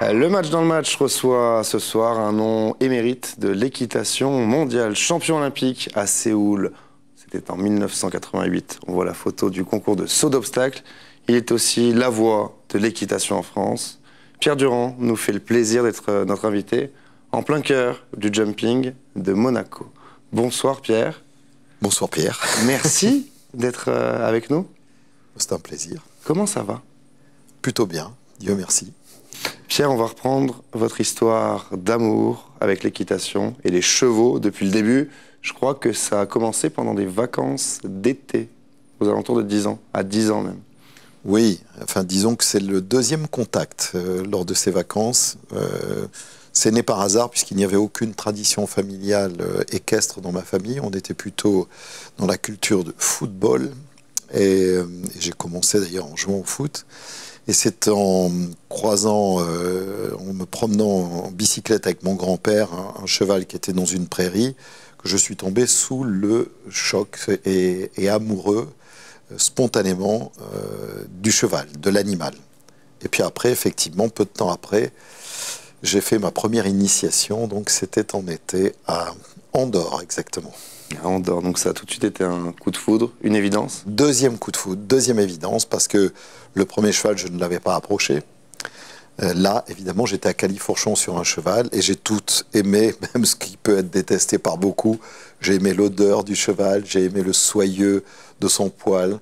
Le match dans le match reçoit ce soir un nom émérite de l'équitation mondiale, champion olympique à Séoul. C'était en 1988. On voit la photo du concours de saut d'obstacles. Il est aussi la voix de l'équitation en France. Pierre Durand nous fait le plaisir d'être notre invité en plein cœur du jumping de Monaco. Bonsoir Pierre. Bonsoir Pierre. Merci d'être avec nous. C'est un plaisir. Comment ça va? Plutôt bien, Dieu merci. Pierre, on va reprendre votre histoire d'amour avec l'équitation et les chevaux depuis le début. Je crois que ça a commencé pendant des vacances d'été, aux alentours de 10 ans, à 10 ans même. Oui, enfin disons que c'est le deuxième contact lors de ces vacances. C'est né par hasard puisqu'il n'y avait aucune tradition familiale équestre dans ma famille. On était plutôt dans la culture de football et j'ai commencé d'ailleurs en jouant au foot. Et c'est en croisant, en me promenant en bicyclette avec mon grand-père, un cheval qui était dans une prairie, que je suis tombé sous le choc et amoureux spontanément du cheval, de l'animal. Et puis après, effectivement, peu de temps après, j'ai fait ma première initiation, donc c'était en été à Andorre exactement. À Andorre, donc ça a tout de suite été un coup de foudre, une évidence? Deuxième coup de foudre, deuxième évidence, parce que le premier cheval, je ne l'avais pas approché. Là, évidemment, j'étais à Califourchon sur un cheval et j'ai tout aimé, même ce qui peut être détesté par beaucoup. J'ai aimé l'odeur du cheval, j'ai aimé le soyeux de son poil,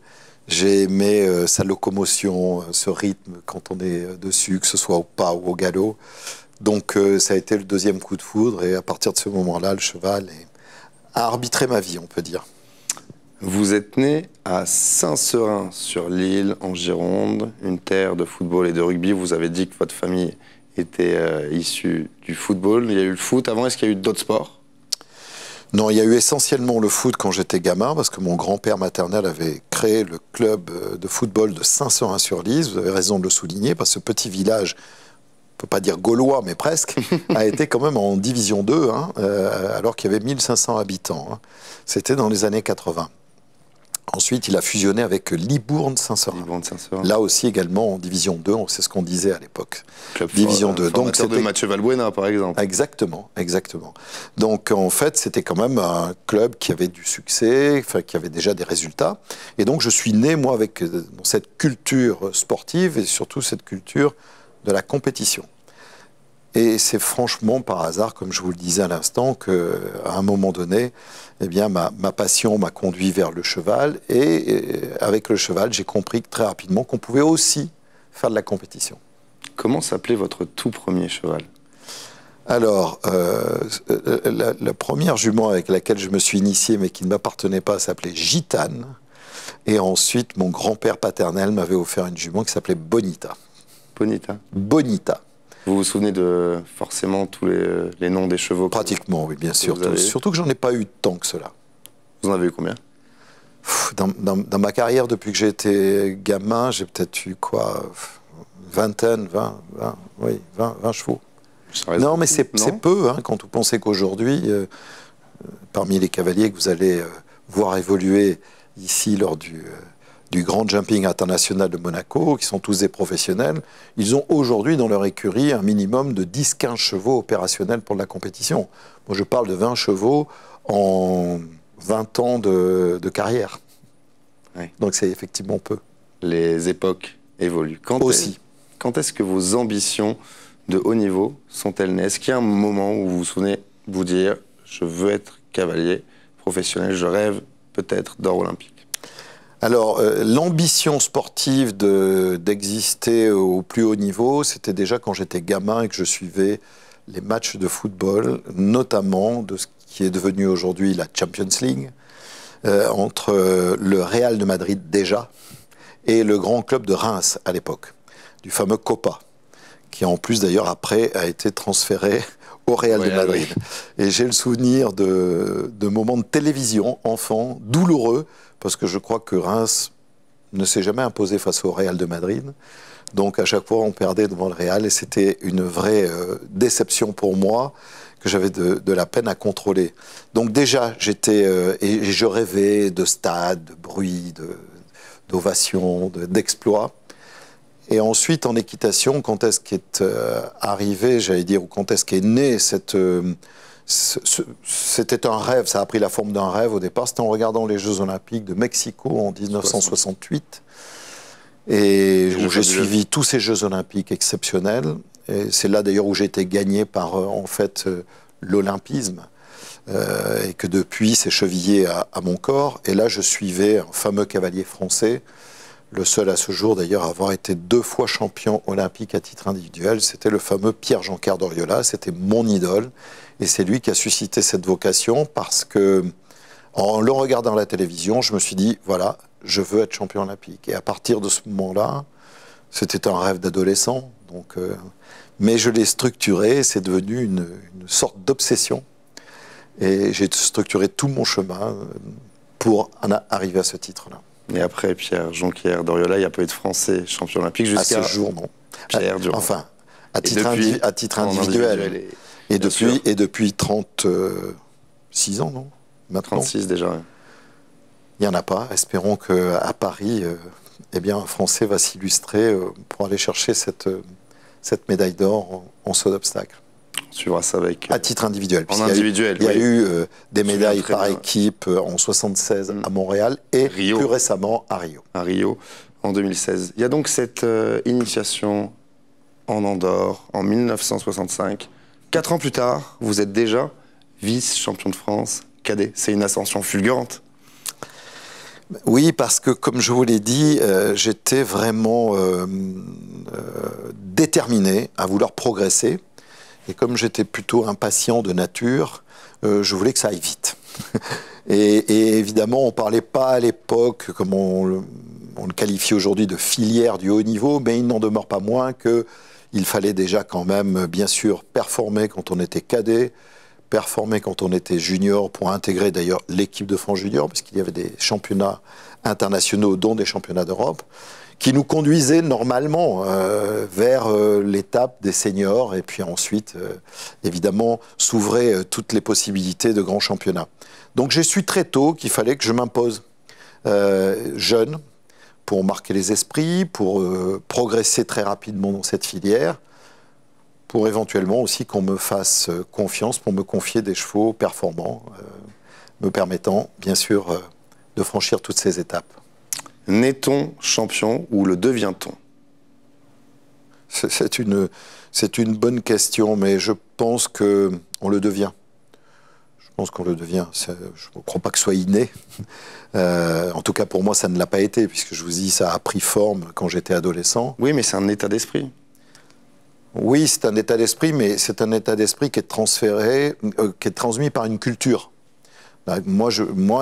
j'ai aimé sa locomotion, ce rythme quand on est dessus, que ce soit au pas ou au galop. Donc ça a été le deuxième coup de foudre et à partir de ce moment-là, le cheval a arbitré ma vie, on peut dire. Vous êtes né à Saint-Seurin-sur-l'Île, en Gironde, une terre de football et de rugby. Vous avez dit que votre famille était issue du football. Il y a eu le foot avant. Est-ce qu'il y a eu d'autres sports? Non, il y a eu essentiellement le foot quand j'étais gamin, parce que mon grand-père maternel avait créé le club de football de Saint-Seurin-sur-l'Île. Vous avez raison de le souligner, parce que ce petit village, on ne peut pas dire gaulois, mais presque, a été quand même en division 2, hein, alors qu'il y avait 1500 habitants. Hein. C'était dans les années 80. Ensuite, il a fusionné avec Libourne-Saint-Seurin. Là aussi, également en Division 2, c'est ce qu'on disait à l'époque. Division 2. Donc, c'était de Mathieu Valbuena, par exemple. Exactement, exactement. Donc, en fait, c'était quand même un club qui avait du succès, enfin, qui avait déjà des résultats. Et donc, je suis né, moi, avec cette culture sportive et surtout cette culture de la compétition. Et c'est franchement par hasard, comme je vous le disais à l'instant, qu'à un moment donné, eh bien, ma passion m'a conduit vers le cheval. Et avec le cheval, j'ai compris très rapidement qu'on pouvait aussi faire de la compétition. Comment s'appelait votre tout premier cheval? Alors, la première jument avec laquelle je me suis initié, mais qui ne m'appartenait pas, s'appelait Gitane. Et ensuite, mon grand-père paternel m'avait offert une jument qui s'appelait Bonita. Bonita? Bonita. Vous vous souvenez de forcément tous les noms des chevaux? Pratiquement, oui, bien sûr. Surtout que j'en ai pas eu tant que cela. Vous en avez eu combien? Dans ma carrière, depuis que j'ai été gamin, j'ai peut-être eu quoi, vingtaine, 20 chevaux. Non, mais c'est peu, hein, quand vous pensez qu'aujourd'hui, parmi les cavaliers que vous allez voir évoluer ici lors du Grand Jumping International de Monaco, qui sont tous des professionnels, ils ont aujourd'hui dans leur écurie un minimum de 10-15 chevaux opérationnels pour la compétition. Moi, je parle de 20 chevaux en 20 ans de carrière. Oui. Donc c'est effectivement peu. Les époques évoluent. Quand est-ce que vos ambitions de haut niveau sont-elles nées? Est-ce qu'il y a un moment où vous vous souvenez vous dire « je veux être cavalier professionnel, je rêve peut-être d'or olympique » ? Alors, l'ambition sportive d'exister au plus haut niveau, c'était déjà quand j'étais gamin et que je suivais les matchs de football, notamment de ce qui est devenu aujourd'hui la Champions League, entre le Real de Madrid déjà et le grand club de Reims à l'époque, du fameux Copa, qui en plus d'ailleurs après a été transféré au Real de Madrid. Oui. Et j'ai le souvenir de moments de télévision, enfant, douloureux, parce que je crois que Reims ne s'est jamais imposé face au Real de Madrid. Donc à chaque fois, on perdait devant le Real et c'était une vraie déception pour moi que j'avais de la peine à contrôler. Donc déjà, et je rêvais de stades, de bruit, d'ovations, d'exploits. Et ensuite, en équitation, quand est-ce qu'est arrivé, j'allais dire, ou quand est-ce qu'est né cette... c'était un rêve, ça a pris la forme d'un rêve au départ. C'était en regardant les Jeux Olympiques de Mexico en 1968. Et où j'ai suivi tous ces Jeux Olympiques exceptionnels. Et c'est là d'ailleurs où j'ai été gagné par, en fait, l'olympisme. Et que depuis, c'est chevillé à mon corps. Et là, je suivais un fameux cavalier français, le seul à ce jour d'ailleurs à avoir été 2 fois champion olympique à titre individuel. C'était le fameux Pierre-Jean Cardoriola. C'était mon idole. Et c'est lui qui a suscité cette vocation parce que, en le regardant à la télévision, je me suis dit, voilà, je veux être champion olympique. Et à partir de ce moment-là, c'était un rêve d'adolescent. Donc, mais je l'ai structuré, c'est devenu une sorte d'obsession. Et j'ai structuré tout mon chemin pour arriver à ce titre-là. Et après Pierre-Jean Cardoriola, il n'y a pas eu de Français champion olympique jusqu'à... À ce jour, non. Pierre Durand. Enfin, à titre individuel. Et depuis 36 ans, non? Maintenant. 36 déjà, oui. Il n'y en a pas. Espérons qu'à Paris, eh bien, un Français va s'illustrer pour aller chercher cette médaille d'or en saut d'obstacle. On suivra ça avec... à titre individuel. En individuel, il y a eu des médailles par équipe en 76 à Montréal et plus récemment à Rio. À Rio, en 2016. Il y a donc cette initiation en Andorre en 1965. 4 ans plus tard, vous êtes déjà vice-champion de France cadet. C'est une ascension fulgurante. Oui, parce que, comme je vous l'ai dit, j'étais vraiment déterminé à vouloir progresser. Et comme j'étais plutôt impatient de nature, je voulais que ça aille vite. et évidemment, on ne parlait pas à l'époque, comme on le qualifie aujourd'hui, de filière du haut niveau, mais il n'en demeure pas moins qu'il fallait déjà quand même, bien sûr, performer quand on était cadet, performer quand on était junior, pour intégrer d'ailleurs l'équipe de France junior, parce qu'il y avait des championnats internationaux, dont des championnats d'Europe, qui nous conduisaient normalement vers l'étape des seniors, et puis ensuite, évidemment, s'ouvraient toutes les possibilités de grands championnats. Donc j'ai su très tôt qu'il fallait que je m'impose jeune, pour marquer les esprits, pour progresser très rapidement dans cette filière, pour éventuellement aussi qu'on me fasse confiance, pour me confier des chevaux performants, me permettant, bien sûr, de franchir toutes ces étapes. Naît-on champion ou le devient-on? C'est une bonne question, mais je pense qu'on le devient. Je pense qu'on le devient. Je ne crois pas que ce soit inné. En tout cas, pour moi, ça ne l'a pas été, puisque je vous dis, ça a pris forme quand j'étais adolescent. Oui, mais c'est un état d'esprit. Oui, c'est un état d'esprit, mais c'est un état d'esprit qui est transféré, qui est transmis par une culture. Moi,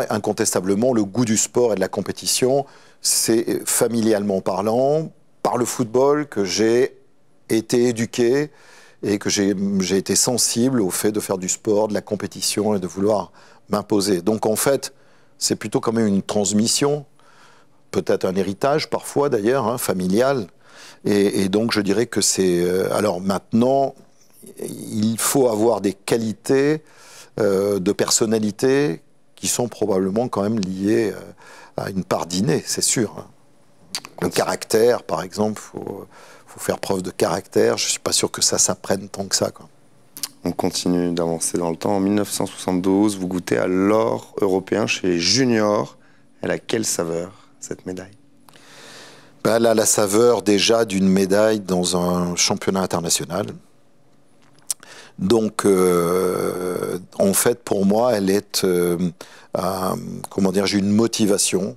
incontestablement, le goût du sport et de la compétition, c'est familialement parlant, par le football, que j'ai été éduqué et que j'ai été sensible au fait de faire du sport, de la compétition et de vouloir m'imposer. Donc en fait, c'est plutôt quand même une transmission, peut-être un héritage parfois d'ailleurs, hein, familial. Et donc je dirais que c'est... alors maintenant, il faut avoir des qualités de personnalité qui sont probablement quand même liées à une part d'inné, c'est sûr. Le caractère, par exemple, faut faire preuve de caractère. Je ne suis pas sûr que ça s'apprenne tant que ça, quoi. On continue d'avancer dans le temps. En 1972, vous goûtez à l'or européen chez les juniors. Elle a quelle saveur, cette médaille? Elle a la saveur déjà d'une médaille dans un championnat international. Donc, en fait, pour moi, elle est, comment dire, j'ai une motivation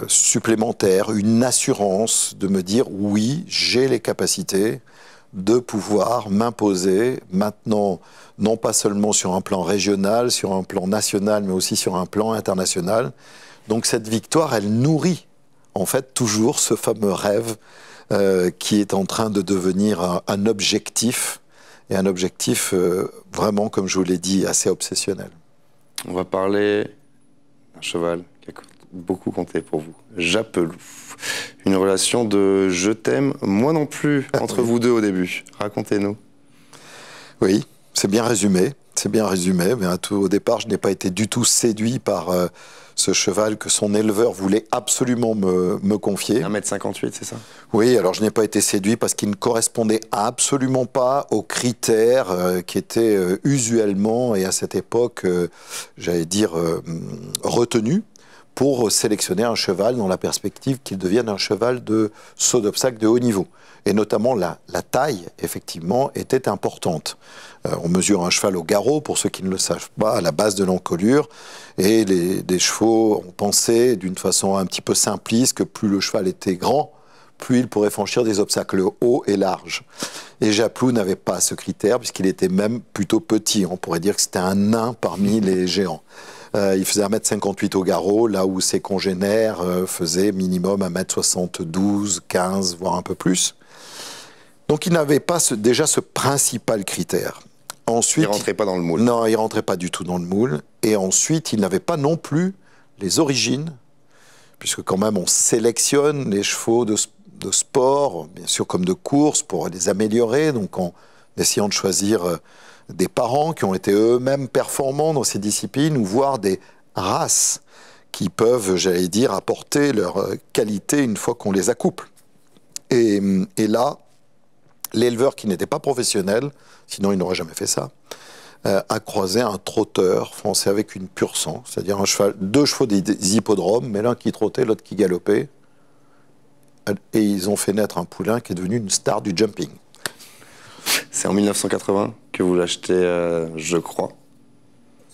supplémentaire, une assurance de me dire, oui, j'ai les capacités de pouvoir m'imposer maintenant, non pas seulement sur un plan régional, sur un plan national, mais aussi sur un plan international. Donc, cette victoire, elle nourrit, en fait, toujours ce fameux rêve qui est en train de devenir un objectif, et un objectif vraiment, comme je vous l'ai dit, assez obsessionnel. On va parler d'un cheval qui a beaucoup compté pour vous, Japelou. Une relation de « je t'aime, moi non plus » entre vous deux au début. Racontez-nous. Oui, c'est bien résumé. C'est bien résumé, mais au départ, je n'ai pas été du tout séduit par ce cheval que son éleveur voulait absolument me confier. 1,58 m, c'est ça? Oui, alors je n'ai pas été séduit parce qu'il ne correspondait absolument pas aux critères qui étaient usuellement, et à cette époque, j'allais dire, retenus pour sélectionner un cheval dans la perspective qu'il devienne un cheval de saut d'obstacle de haut niveau. Et notamment la taille, effectivement, était importante. On mesure un cheval au garrot, pour ceux qui ne le savent pas, à la base de l'encolure. Et les chevaux ont pensé, d'une façon un petit peu simpliste, que plus le cheval était grand, plus il pourrait franchir des obstacles hauts et larges. Et Japlou n'avait pas ce critère, puisqu'il était même plutôt petit. On pourrait dire que c'était un nain parmi les géants. Il faisait 1,58 m au garrot, là où ses congénères faisaient minimum 1,72 m, 15, voire un peu plus. Donc il n'avait pas déjà ce principal critère. Ensuite, il rentrait pas dans le moule. Non, il rentrait pas du tout dans le moule. Et ensuite, il n'avait pas non plus les origines, puisque quand même on sélectionne les chevaux de sport, bien sûr comme de course, pour les améliorer, donc en essayant de choisir des parents qui ont été eux-mêmes performants dans ces disciplines, ou voire des races qui peuvent, j'allais dire, apporter leur qualité une fois qu'on les accouple. Et là, l'éleveur qui n'était pas professionnel, sinon il n'aurait jamais fait ça, a croisé un trotteur français avec une pur sang, c'est-à-dire deux chevaux des hippodromes, mais l'un qui trottait, l'autre qui galopait. Et ils ont fait naître un poulain qui est devenu une star du jumping. C'est en 1980 que vous l'achetez, je crois.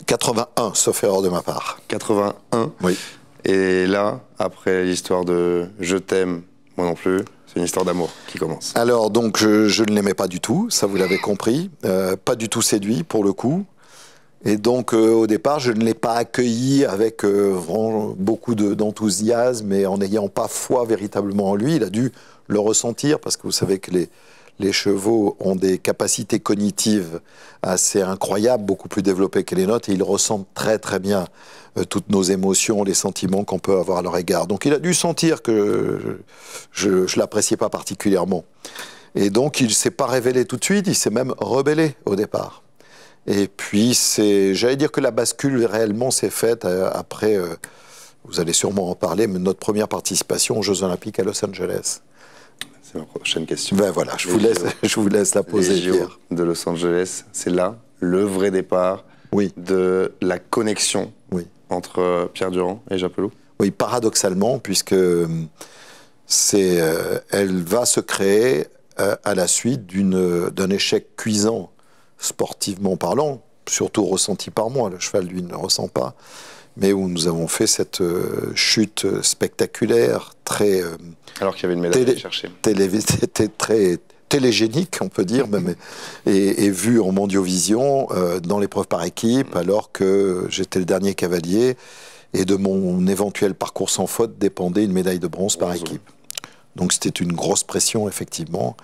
81, sauf erreur de ma part. 81. Oui. Et là, après l'histoire de « je t'aime, moi non plus », c'est une histoire d'amour qui commence. Alors, donc, je ne l'aimais pas du tout, ça vous l'avez compris. Pas du tout séduit, pour le coup. Et donc, au départ, je ne l'ai pas accueilli avec vraiment beaucoup d'enthousiasme et en n'ayant pas foi véritablement en lui. Il a dû le ressentir, parce que vous savez que les chevaux ont des capacités cognitives assez incroyables, beaucoup plus développées que les nôtres, et ils ressentent très très bien toutes nos émotions, les sentiments qu'on peut avoir à leur égard. Donc il a dû sentir que je ne l'appréciais pas particulièrement. Et donc il ne s'est pas révélé tout de suite, il s'est même rebellé au départ. Et puis j'allais dire que la bascule réellement s'est faite après, vous allez sûrement en parler, mais notre première participation aux Jeux Olympiques à Los Angeles. C'est ma prochaine question. Ben voilà, je vous laisse la poser. Les JO de Los Angeles, c'est là le vrai départ de la connexion entre Pierre Durand et Japeloux. Oui, paradoxalement, puisque elle va se créer à la suite d'un échec cuisant, sportivement parlant, surtout ressenti par moi. Le cheval, lui, ne le ressent pas. Mais où nous avons fait cette chute spectaculaire, très... alors qu'il y avait une médaille à chercher. C'était très télégénique, on peut dire, même, et vu en mondiovision, dans l'épreuve par équipe, alors que j'étais le dernier cavalier, et de mon éventuel parcours sans faute dépendait une médaille de bronze par équipe. Donc c'était une grosse pression, effectivement,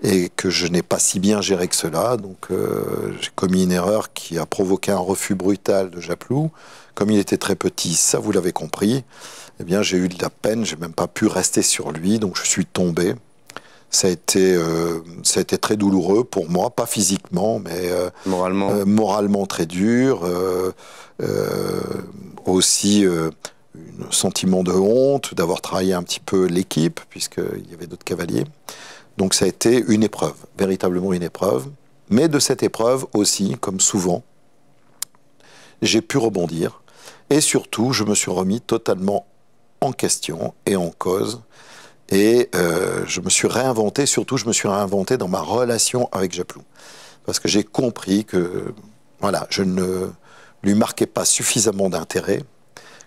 et que je n'ai pas si bien géré que cela. Donc j'ai commis une erreur qui a provoqué un refus brutal de Japlou. Comme il était très petit, ça vous l'avez compris, eh bien j'ai eu de la peine, j'ai même pas pu rester sur lui, donc je suis tombé. Ça a été très douloureux pour moi, pas physiquement, mais moralement très dur. Aussi un sentiment de honte d'avoir travaillé un petit peu l'équipe, puisqu'il y avait d'autres cavaliers. Donc ça a été une épreuve, véritablement une épreuve. Mais de cette épreuve aussi, comme souvent, j'ai pu rebondir. Et surtout, je me suis remis totalement en question et en cause. Et je me suis réinventé, surtout je me suis réinventé dans ma relation avec Japlou. Parce que j'ai compris que voilà, je ne lui marquais pas suffisamment d'intérêt,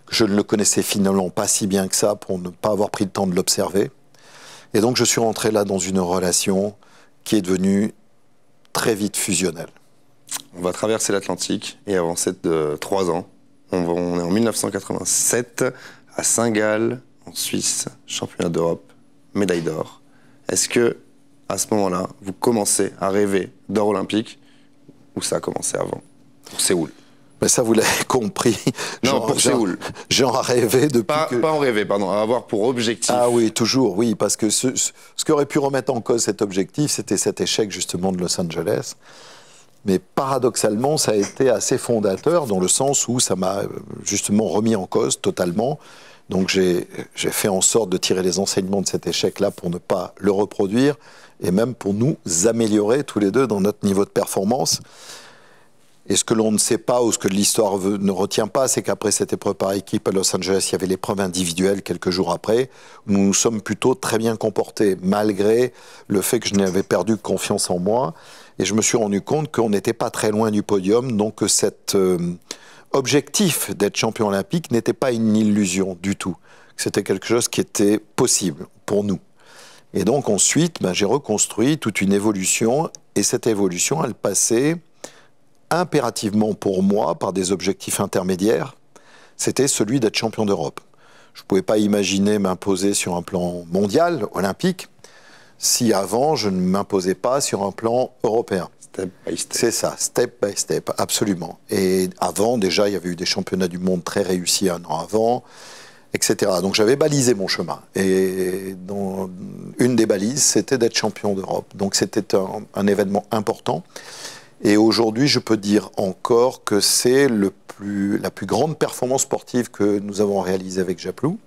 que je ne le connaissais finalement pas si bien que ça pour ne pas avoir pris le temps de l'observer. Et donc je suis rentré là dans une relation qui est devenue très vite fusionnelle. On va traverser l'Atlantique et avancer de 3 ans. On est en 1987 à Saint-Gall, en Suisse, championnat d'Europe, médaille d'or. Est-ce que, à ce moment-là, vous commencez à rêver d'or olympique ou ça a commencé avant, pour Séoul? Mais ça, vous l'avez compris. Non, pour Séoul. J'en rêvais depuis Pas en rêver, pardon, à avoir pour objectif. Ah oui, toujours, oui, parce que ce qui aurait pu remettre en cause cet objectif, c'était cet échec justement de Los Angeles. Mais paradoxalement, ça a été assez fondateur dans le sens où ça m'a justement remis en cause totalement. Donc j'ai fait en sorte de tirer les enseignements de cet échec-là pour ne pas le reproduire et même pour nous améliorer tous les deux dans notre niveau de performance. Et ce que l'on ne sait pas ou ce que l'histoire ne retient pas, c'est qu'après cette épreuve par équipe à Los Angeles, il y avait l'épreuve individuelle quelques jours après, où nous nous sommes plutôt très bien comportés, malgré le fait que je n'avais perdu confiance en moi. Et je me suis rendu compte qu'on n'était pas très loin du podium, donc que cet objectif d'être champion olympique n'était pas une illusion du tout. C'était quelque chose qui était possible pour nous. Et donc ensuite, j'ai reconstruit toute une évolution, et cette évolution, elle passait impérativement pour moi par des objectifs intermédiaires. C'était celui d'être champion d'Europe. Je ne pouvais pas imaginer m'imposer sur un plan mondial, olympique, si avant je ne m'imposais pas sur un plan européen. Step by step. C'est ça, step by step, absolument. Et avant, déjà, il y avait eu des championnats du monde très réussis un an avant, etc. Donc j'avais balisé mon chemin. Et dans une des balises, c'était d'être champion d'Europe. Donc c'était un événement important. Et aujourd'hui, je peux dire encore que c'est la plus grande performance sportive que nous avons réalisée avec Japlou.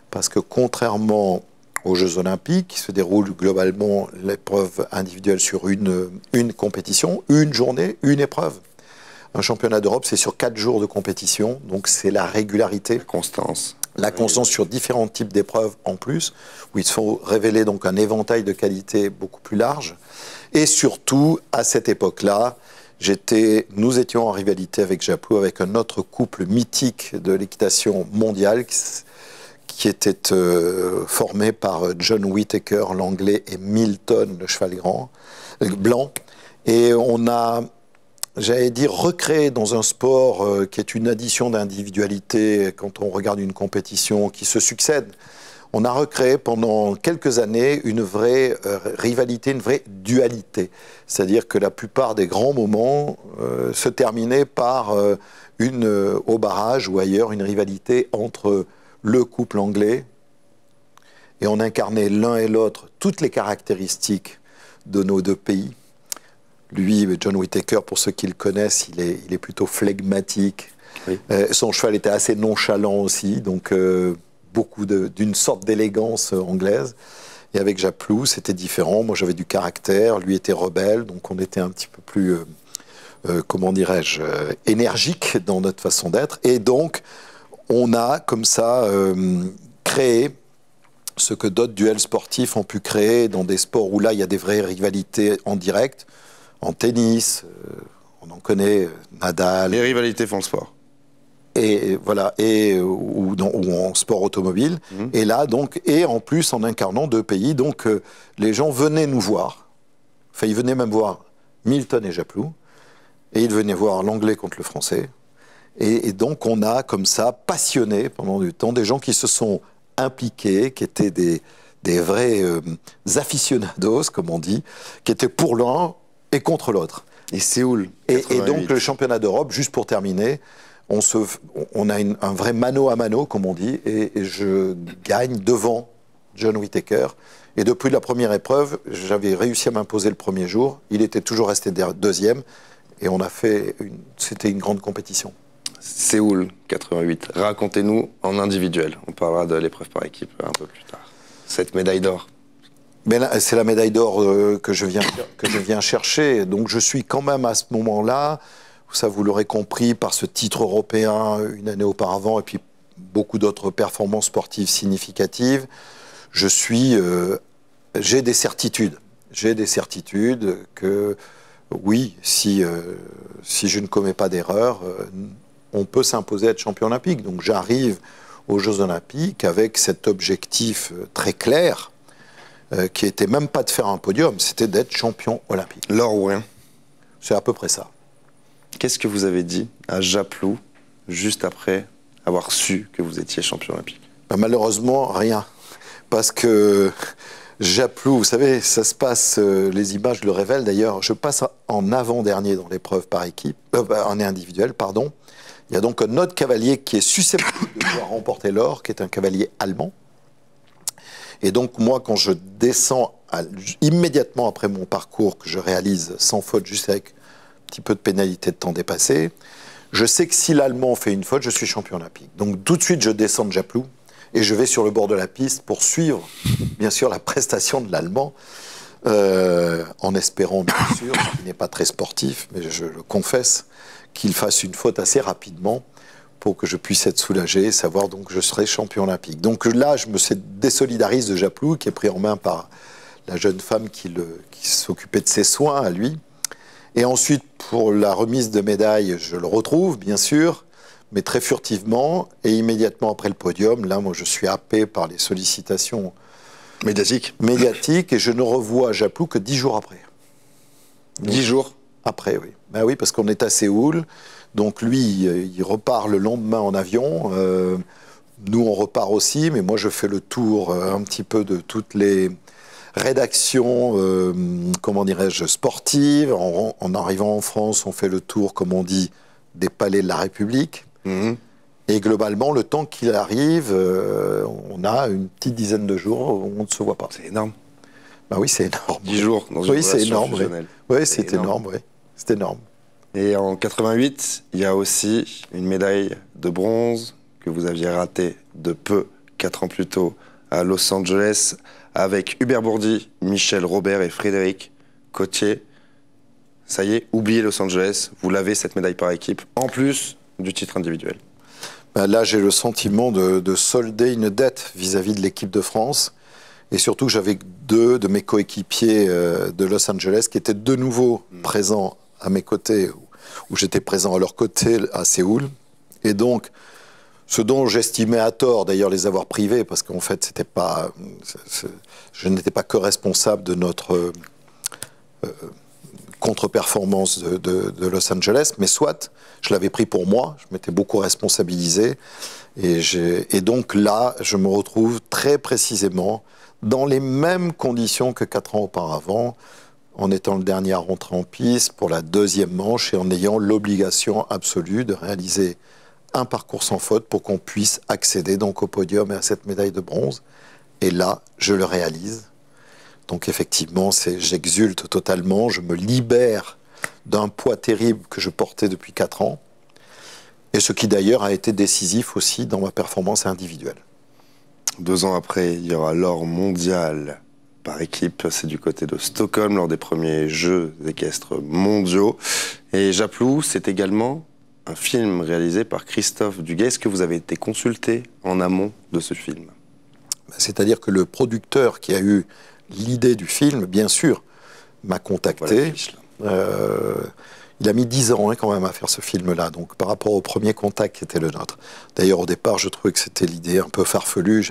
Parce que contrairement aux Jeux Olympiques, qui se déroule globalement l'épreuve individuelle sur une compétition, une journée, une épreuve. Un championnat d'Europe, c'est sur 4 jours de compétition, donc c'est la régularité. La constance. La constance sur différents types d'épreuves en plus, où il faut révéler donc un éventail de qualité beaucoup plus large. Et surtout, à cette époque-là, nous étions en rivalité avec Japlou, avec un autre couple mythique de l'équitation mondiale, qui était formé par John Whittaker, l'anglais, et Milton, le cheval blanc. Et on a, j'allais dire, recréé dans un sport qui est une addition d'individualité, quand on regarde une compétition qui se succède, on a recréé pendant quelques années une vraie rivalité, une vraie dualité. C'est-à-dire que la plupart des grands moments se terminaient par au barrage ou ailleurs, une rivalité entre le couple anglais, et on incarnait l'un et l'autre toutes les caractéristiques de nos deux pays. Lui, John Whittaker, pour ceux qui le connaissent, il est plutôt flegmatique. Oui. Son cheval était assez nonchalant aussi, donc beaucoup d'une sorte d'élégance anglaise. Et avec Japlou, c'était différent. Moi, j'avais du caractère, lui était rebelle, donc on était un petit peu plus, comment dirais-je, énergique dans notre façon d'être. Et donc, on a comme ça créé ce que d'autres duels sportifs ont pu créer dans des sports où là, il y a des vraies rivalités en direct. En tennis, on en connaît, Nadal. Les rivalités font le sport. Et voilà, ou en sport automobile. Et là, donc, et en plus en incarnant deux pays, donc les gens venaient nous voir. Enfin, ils venaient même voir Milton et Japlou. Et ils venaient voir l'anglais contre le français. Et donc, on a comme ça passionné pendant du temps des gens qui se sont impliqués, qui étaient des vrais aficionados, comme on dit, qui étaient pour l'un et contre l'autre. Et Séoul. Et donc, le championnat d'Europe, juste pour terminer, on a un vrai mano à mano, comme on dit, et je gagne devant John Whittaker. Et depuis la première épreuve, j'avais réussi à m'imposer le premier jour. Il était toujours resté deuxième. Et on a fait, c'était une grande compétition. Séoul 88. Racontez-nous en individuel. On parlera de l'épreuve par équipe un peu plus tard. Cette médaille d'or. C'est la médaille d'or que je viens chercher. Donc je suis quand même à ce moment-là, ça vous l'aurez compris, par ce titre européen une année auparavant et puis beaucoup d'autres performances sportives significatives. J'ai des certitudes. J'ai des certitudes que oui, si je ne commets pas d'erreur, on peut s'imposer à être champion olympique. Donc j'arrive aux Jeux Olympiques avec cet objectif très clair, qui n'était même pas de faire un podium, c'était d'être champion olympique. L'or ou rien. C'est à peu près ça. Qu'est-ce que vous avez dit à Japlou juste après avoir su que vous étiez champion olympique? Malheureusement, rien. Parce que Japlou, vous savez, ça se passe, les images le révèlent d'ailleurs, je passe en avant-dernier dans l'épreuve par équipe, en individuel, pardon. Il y a donc un autre cavalier qui est susceptible de pouvoir remporter l'or, qui est un cavalier allemand. Et donc moi, quand je descends immédiatement après mon parcours, que je réalise sans faute, juste avec petit peu de pénalité de temps dépassé. Je sais que si l'Allemand fait une faute, je suis champion olympique. Donc tout de suite, je descends de Japlou et je vais sur le bord de la piste pour suivre, bien sûr, la prestation de l'Allemand, en espérant, bien sûr, qu'il n'est pas très sportif, mais je le confesse, qu'il fasse une faute assez rapidement pour que je puisse être soulagé et savoir donc que je serai champion olympique. Donc là, je me désolidarise de Japlou, qui est pris en main par la jeune femme qui s'occupait de ses soins à lui. Et ensuite, pour la remise de médaille, je le retrouve, bien sûr, mais très furtivement. Et immédiatement après le podium, là, moi, je suis happé par les sollicitations médiatiques et je ne revois Japlou que 10 jours après. 10 jours après, oui. Ben oui, parce qu'on est à Séoul. Donc lui, il repart le lendemain en avion. Nous, on repart aussi, mais moi, je fais le tour un petit peu de toutes les rédactions, comment dirais-je, sportives. En arrivant en France, on fait le tour, comme on dit, des palais de la République. Et globalement, le temps qu'il arrive, on a une petite dizaine de jours où on ne se voit pas. C'est énorme. Ben oui, c'est énorme. 10 jours dans une relation fusionnelle. Oui, c'est énorme, oui. C'est énorme. Et en 88, il y a aussi une médaille de bronze que vous aviez ratée de peu, 4 ans plus tôt, à Los Angeles, avec Hubert Bourdi, Michel Robert et Frédéric Cotier. Ça y est, oubliez Los Angeles, vous l'avez cette médaille par équipe, en plus du titre individuel. Ben là, j'ai le sentiment de solder une dette vis-à-vis de l'équipe de France. Et surtout, j'avais 2 de mes coéquipiers de Los Angeles qui étaient de nouveau présents à mes côtés, où j'étais présent à leur côté à Séoul. Et donc, ce dont j'estimais à tort d'ailleurs les avoir privés, parce qu'en fait, je n'étais pas que responsable de notre contre-performance de Los Angeles, mais soit, je l'avais pris pour moi, je m'étais beaucoup responsabilisé, et donc là, je me retrouve très précisément dans les mêmes conditions que 4 ans auparavant, en étant le dernier à rentrer en piste pour la 2e manche et en ayant l'obligation absolue de réaliser un parcours sans faute pour qu'on puisse accéder donc au podium et à cette médaille de bronze. Et là, je le réalise. Donc effectivement, j'exulte totalement, je me libère d'un poids terrible que je portais depuis 4 ans, et ce qui d'ailleurs a été décisif aussi dans ma performance individuelle. 2 ans après, il y aura l'or mondial par équipe, c'est du côté de Stockholm, lors des premiers Jeux équestres mondiaux. Et Japlou, c'est également un film réalisé par Christophe Duguay. Est-ce que vous avez été consulté en amont de ce film? C'est-à-dire que le producteur qui a eu l'idée du film, bien sûr, m'a contacté. Il a mis 10 ans quand même à faire ce film-là, donc par rapport au premier contact qui était le nôtre. D'ailleurs, au départ, je trouvais que c'était l'idée un peu farfelue,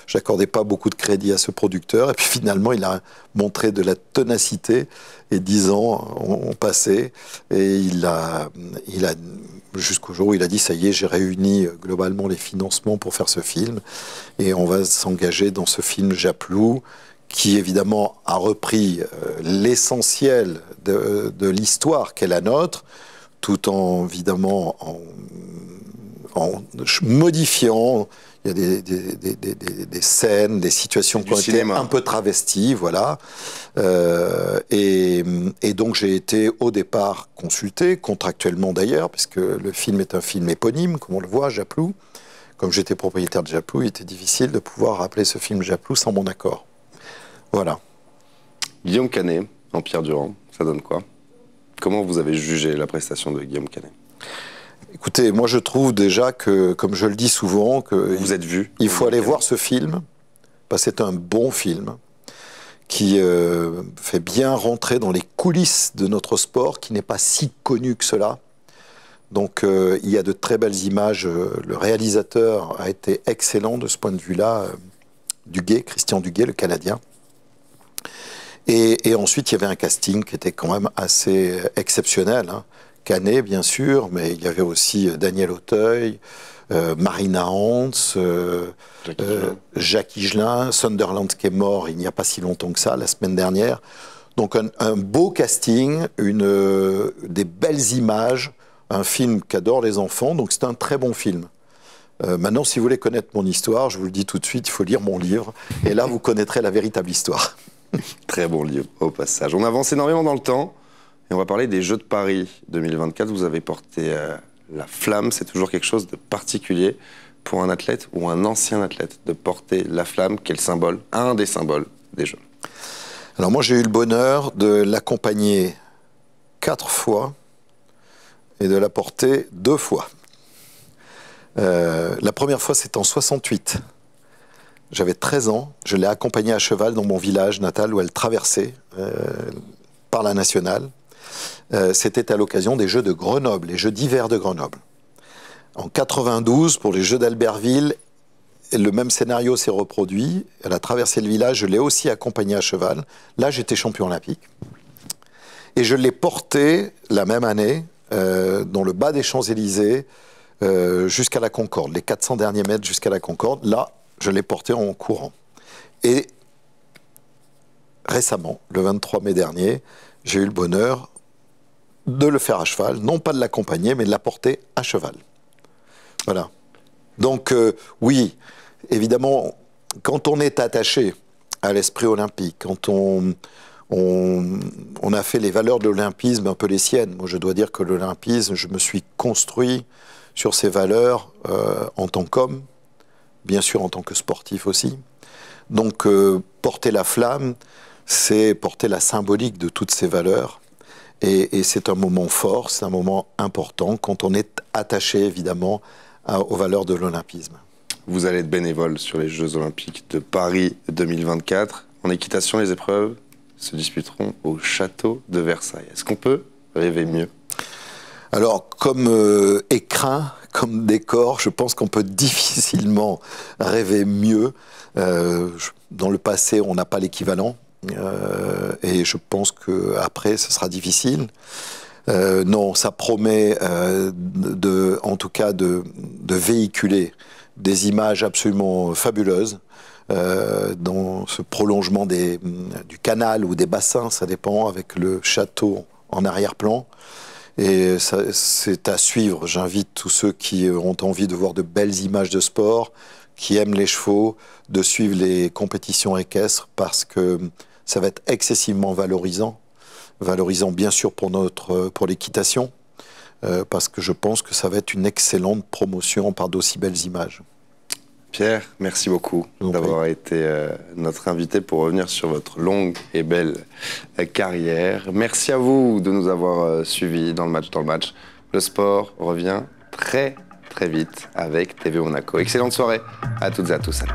j'accordais pas beaucoup de crédit à ce producteur, et puis finalement, il a montré de la ténacité, et 10 ans ont passé, et il a jusqu'au jour où il a dit, ça y est, j'ai réuni globalement les financements pour faire ce film, et on va s'engager dans ce film Japlou, qui évidemment a repris l'essentiel de l'histoire qu'est la nôtre, tout en évidemment en modifiant. Il y a des scènes, des situations qui ont été un peu travesties, voilà. Et donc j'ai été au départ consulté, contractuellement d'ailleurs, puisque le film est un film éponyme, comme on le voit, Japlou. Comme j'étais propriétaire de Japlou, il était difficile de pouvoir appeler ce film Japlou sans mon accord. Voilà. Guillaume Canet, en Pierre Durand, ça donne quoi? Comment vous avez jugé la prestation de Guillaume Canet? Écoutez, moi je trouve déjà que, comme je le dis souvent, que vous êtes vu. Il faut aller voir ce film, parce que c'est un bon film qui fait bien rentrer dans les coulisses de notre sport, qui n'est pas si connu que cela. Donc il y a de très belles images. Le réalisateur a été excellent de ce point de vue-là, Duguay, Christian Duguay, le Canadien. Et ensuite, il y avait un casting qui était quand même assez exceptionnel. Hein. Canet, bien sûr, mais il y avait aussi Daniel Auteuil, Marina Hans, Jacques Higelin, Sunderland qui est mort il n'y a pas si longtemps que ça, la semaine dernière. Donc un beau casting, des belles images, un film qu'adorent les enfants, donc c'est un très bon film. Maintenant, si vous voulez connaître mon histoire, je vous le dis tout de suite, il faut lire mon livre, et là, vous connaîtrez la véritable histoire. Très bon livre, au passage. On avance énormément dans le temps, Et on va parler des Jeux de Paris 2024. Vous avez porté la flamme. C'est toujours quelque chose de particulier pour un athlète ou un ancien athlète de porter la flamme, qui est le symbole, un des symboles des Jeux. Alors moi, j'ai eu le bonheur de l'accompagner 4 fois et de la porter 2 fois. La première fois, c'était en 68. J'avais 13 ans. Je l'ai accompagnée à cheval dans mon village natal où elle traversait par la nationale. C'était à l'occasion des Jeux de Grenoble, les Jeux d'hiver de Grenoble. En 92, pour les Jeux d'Albertville, le même scénario s'est reproduit. Elle a traversé le village, je l'ai aussi accompagnée à cheval. Là, j'étais champion olympique. Et je l'ai portée la même année, dans le bas des Champs-Élysées, jusqu'à la Concorde, les 400 derniers mètres jusqu'à la Concorde. Là, je l'ai portée en courant. Et récemment, le 23 mai dernier, j'ai eu le bonheur de le faire à cheval, non pas de l'accompagner, mais de la porter à cheval. Voilà. Donc, oui, évidemment, quand on est attaché à l'esprit olympique, quand on a fait les valeurs de l'olympisme un peu les siennes. Moi, je dois dire que l'olympisme, je me suis construit sur ces valeurs en tant qu'homme, bien sûr en tant que sportif aussi. Donc, porter la flamme, c'est porter la symbolique de toutes ces valeurs. Et c'est un moment fort, c'est un moment important quand on est attaché, évidemment, aux valeurs de l'olympisme. Vous allez être bénévole sur les Jeux Olympiques de Paris 2024. En équitation, les épreuves se disputeront au château de Versailles. Est-ce qu'on peut rêver mieux? Alors, comme écrin, comme décor, je pense qu'on peut difficilement rêver mieux. Dans le passé, on n'a pas l'équivalent. Et je pense qu'après, ce sera difficile. Non, ça promet en tout cas de véhiculer des images absolument fabuleuses dans ce prolongement du canal ou des bassins, ça dépend, avec le château en arrière-plan. Et c'est à suivre. J'invite tous ceux qui ont envie de voir de belles images de sport, qui aiment les chevaux, de suivre les compétitions équestres parce que ça va être excessivement valorisant. Valorisant bien sûr pour l'équitation, parce que je pense que ça va être une excellente promotion par d'aussi belles images. Pierre, merci beaucoup d'avoir été notre invité pour revenir sur votre longue et belle carrière. Merci à vous de nous avoir suivis dans le match. Le sport revient très très vite avec TV Monaco. Excellente soirée à toutes et à tous. Salut.